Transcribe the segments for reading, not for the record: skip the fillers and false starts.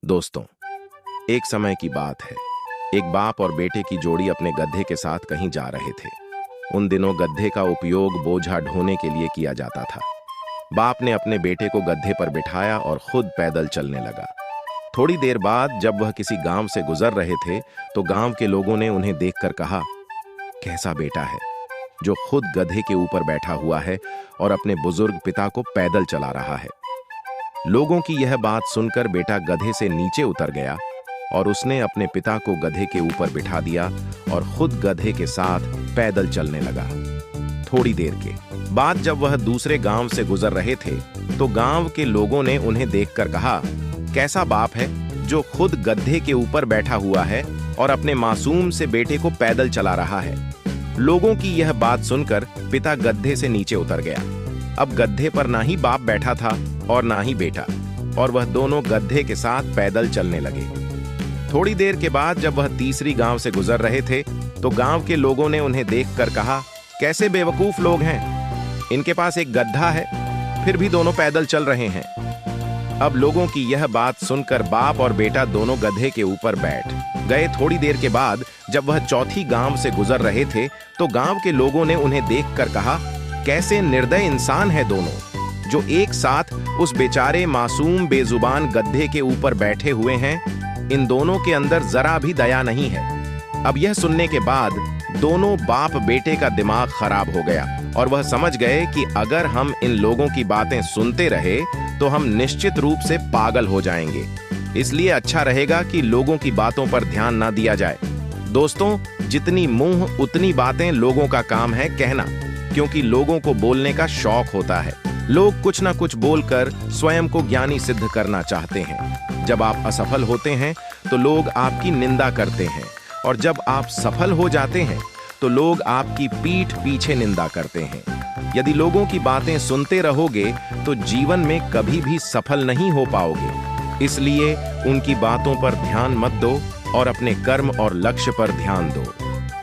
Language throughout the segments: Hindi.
दोस्तों, एक समय की बात है। एक बाप और बेटे की जोड़ी अपने गधे के साथ कहीं जा रहे थे। उन दिनों गधे का उपयोग बोझा ढोने के लिए किया जाता था। बाप ने अपने बेटे को गधे पर बिठाया और खुद पैदल चलने लगा। थोड़ी देर बाद जब वह किसी गांव से गुजर रहे थे तो गांव के लोगों ने उन्हें देखकर कहा, कैसा बेटा है जो खुद गधे के ऊपर बैठा हुआ है और अपने बुजुर्ग पिता को पैदल चला रहा है। लोगों की यह बात सुनकर बेटा गधे से नीचे उतर गया और उसने अपने पिता को गधे के ऊपर बिठा दिया और खुद गधे के साथ पैदल चलने लगा। थोड़ी देर के बाद जब वह दूसरे गांव से गुजर रहे थे तो गांव के लोगों ने उन्हें देखकर कहा, कैसा बाप है जो खुद गधे के ऊपर बैठा हुआ है और अपने मासूम से बेटे को पैदल चला रहा है। लोगों की यह बात सुनकर पिता गधे से नीचे उतर गया। अब गधे पर ना ही बाप बैठा था और ना ही बेटा, और वह दोनों गधे के साथ पैदल चलने लगे। थोड़ी देर के बाद जब वह तीसरी गांव से गुजर रहे थे तो गांव के लोगों ने उन्हें देखकर कहा, कैसे बेवकूफ लोग हैं, इनके पास एक गधा है फिर भी दोनों पैदल चल रहे हैं। अब लोगों की यह बात सुनकर बाप और बेटा दोनों गधे के ऊपर बैठ गए। थोड़ी देर के बाद जब वह चौथी गांव से गुजर रहे थे तो गांव के लोगों ने उन्हें देखकर कहा, कैसे निर्दय इंसान है दोनों जो एक साथ उस बेचारे मासूम बेजुबान गधे के ऊपर बैठे हुए हैं। इन दोनों के अंदर जरा भी दया नहीं है। अब यह सुनने के बाद दोनों बाप बेटे का दिमाग खराब हो गया और वह समझ गए कि अगर हम इन लोगों की बातें सुनते रहे तो हम निश्चित रूप से पागल हो जाएंगे। इसलिए अच्छा रहेगा कि लोगों की बातों पर ध्यान ना दिया जाए। दोस्तों, जितनी मुंह उतनी बातें लोगों का काम है कहना, क्योंकि लोगों को बोलने का शौक होता है। लोग कुछ ना कुछ बोलकर स्वयं को ज्ञानी सिद्ध करना चाहते हैं। जब आप असफल होते हैं तो लोग आपकी निंदा करते हैं, और जब आप सफल हो जाते हैं तो लोग आपकी पीठ पीछे निंदा करते हैं। यदि लोगों की बातें सुनते रहोगे तो जीवन में कभी भी सफल नहीं हो पाओगे। इसलिए उनकी बातों पर ध्यान मत दो और अपने कर्म और लक्ष्य पर ध्यान दो।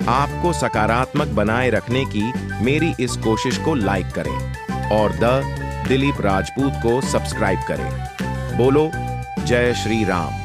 आपको सकारात्मक बनाए रखने की मेरी इस कोशिश को लाइक करें और द दिलीप राजपूत को सब्सक्राइब करें। बोलो जय श्री राम।